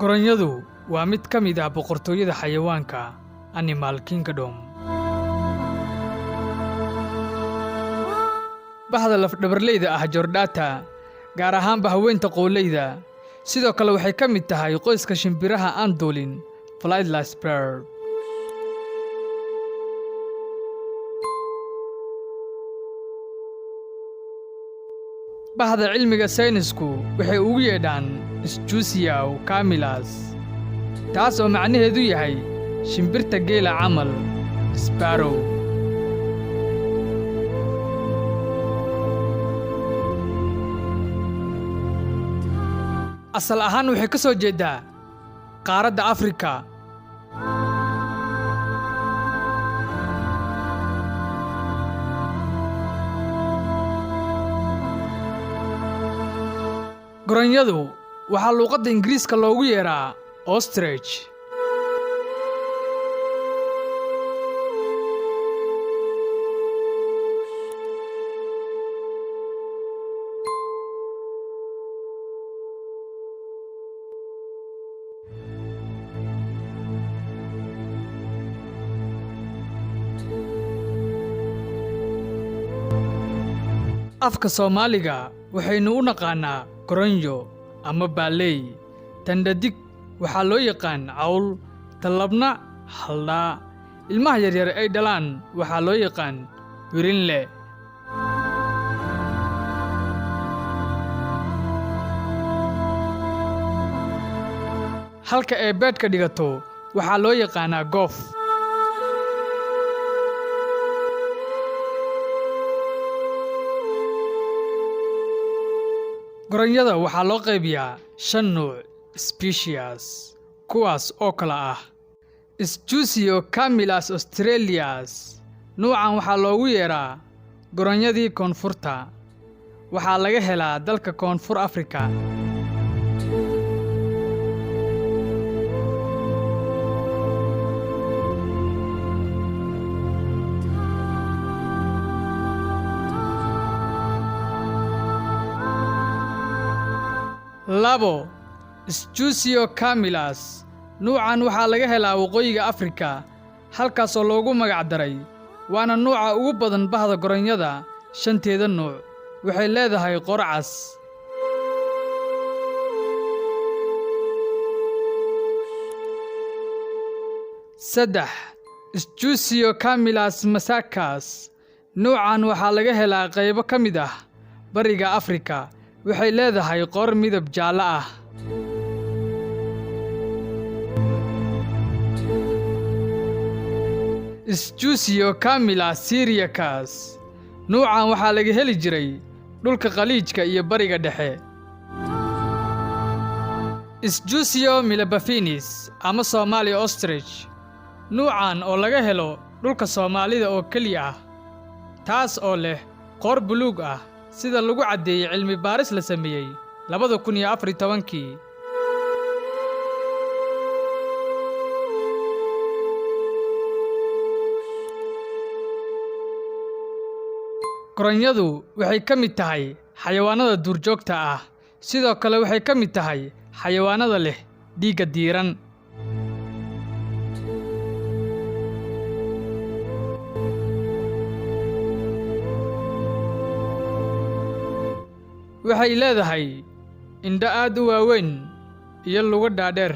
Goronyadu waa mid ka mid ah boqortooyada xayawaanka Animal Kingdom. Bahda laf-dhabarleyda ah Chordata, gaar ahaan haweenta qoolleyda, sidoo kale waxay ka mid tahay qoyska shimbiraha aan duulin Flightless Bird. Bahda cilmiga saynisku waxay ugu yeedhaan Strusia camillus, taas oo macnaheedu yahay shimbirta geela camal sparrow. Asal ahaan waxay ka soo jeedaa qaaradda Afrika. Goronyadu waxaa luuqadda Ingiriiska loogu yeeraa ostrich. Afka Soomaaliga waxaynu u naqaanaa goronyo ama baaley. Tan dhadig waxaa loo yaqaan cawl, tan labna haldhaa. Ilmaha yaryar ay dhalaan waxaa loo yaqaan wirinle. Halka ay beedka dhigato waxaa loo yaqaanaa goof. Goronyada waxaa loo qaybiyaa 5 nuuc species, kuwaas oo kala ah Strusia camillus australis. Nuucan waxaa loogu yeeraa goronyadii koonfurta. Waxaa laga helaa dalka Koonfur Afrika. Labo, Strusia camillus. Nuucan waxaa laga helaa waqooyiga Afrika, halkaasoo loogu magac daray, waana nuuca ugu badan bahda goronyada 5teeda nuuc. Waxay leedahay qor cas. Saddex, Strusia camillus macaques. Nuucan waxaa laga helaa qaybo ka mid ah bariga Afrika. Waxay leedahay qor midab jaalle ah. Strusia camillus syriacus. Nuucan waxaa laga heli jiray dhulka Khaliijka iyo bariga dhexe. Strusia millibaffinis ama Somali ostrich. Nuucan oo laga helo dhulka Soomaalida oo keliya ah, taas oo leh qor buluug ah, sida lagu caddeeyey cilmi baaris la sameeyey 2014. Goronyadu waxay ka mid tahay xayawaanada duurjoogta ah, sidoo kale waxay ka mid tahay xayawaanada leh dhiigga diiran. Waxay leedahay indho aad u waaweyn iyo lugo dhaadheer.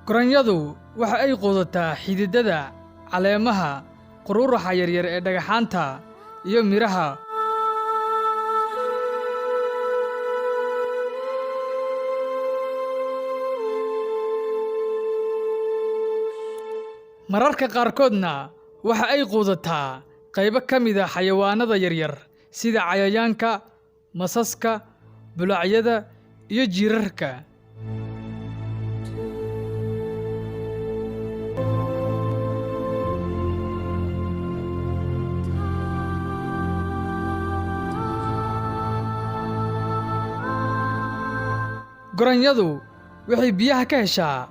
Goronyadu waxa ay quudataa xididada, caleemaha, quruuraxa yaryar ee dhagaxaanta iyo miraha. Mararka qaarkoodna waxa ay quudataa qaybo ka mid ah xayawaanada yaryar sida cayayaanka, masaska, bulacyada iyo jiirarka. Goronyadu waxay biyaha ka heshaa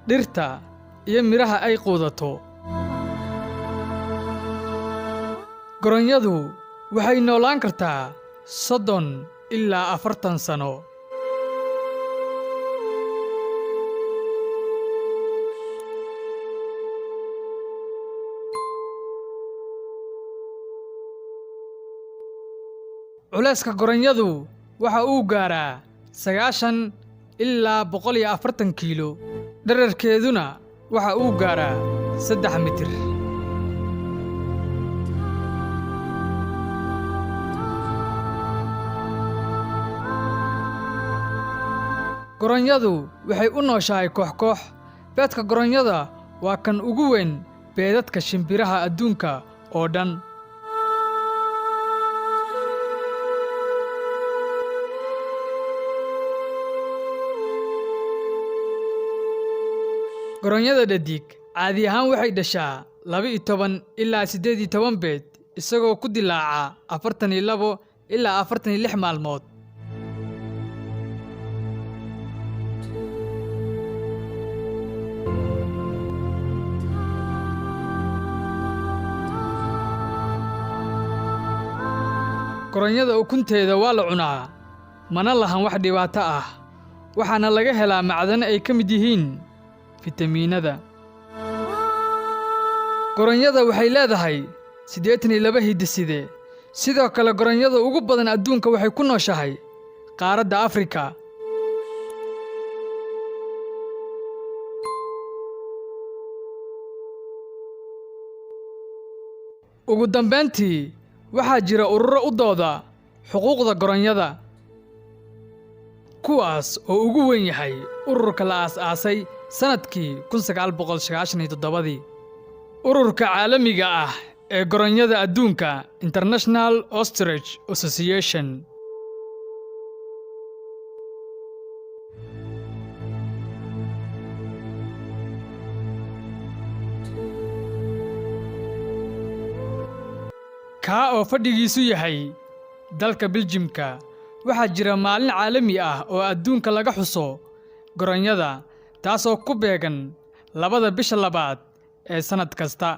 dhirta iyo miraha ay quudato. Goronyadu waxay noolaan kartaa 30 ilaa 40 sano. Culeyska goronyadu waxa uu gaaraa 90 ilaa 140 kiilo, dhererkeeduna waxa uu gaaraa 3 mitir. Goronyadu waxay u nooshahay koox-koox. Beedka goronyada waa kan ugu weyn beedadka shimbiraha adduunka oo dhan. Goronyada dhadig caadi ahaan waxay dhashaa 12 ilaa 18 beed, isagoo ku dilaaca 42 ilaa 46 maalmood. Goronyada ukunteeda waa la cunaa, mana lahan wax dhibaato ah, waxaana laga helaa macdano ay ka mid yihiin fitamiinada. Goronyada waxay leedahay 82 hidde-side. Sidoo kale goronyada ugu badan adduunka waxay ku nooshahay qaaradda Afrika. Ugu dambeyntii, waxaa jira ururo u dooda xuquuqda goronyada, kuwaas oo ugu weyn yahay ururka la aasaasay sanadkii 1997. Ururka caalamiga ah ee goronyada adduunka, International Ostrich Association. Kaa oo fadhigiisu yahay dalka Biljimka, waxaa jira maalin caalami ah oo adduunka laga xuso goronyada, taasoo ku beegan 2 bisha 2 ee sanad kasta.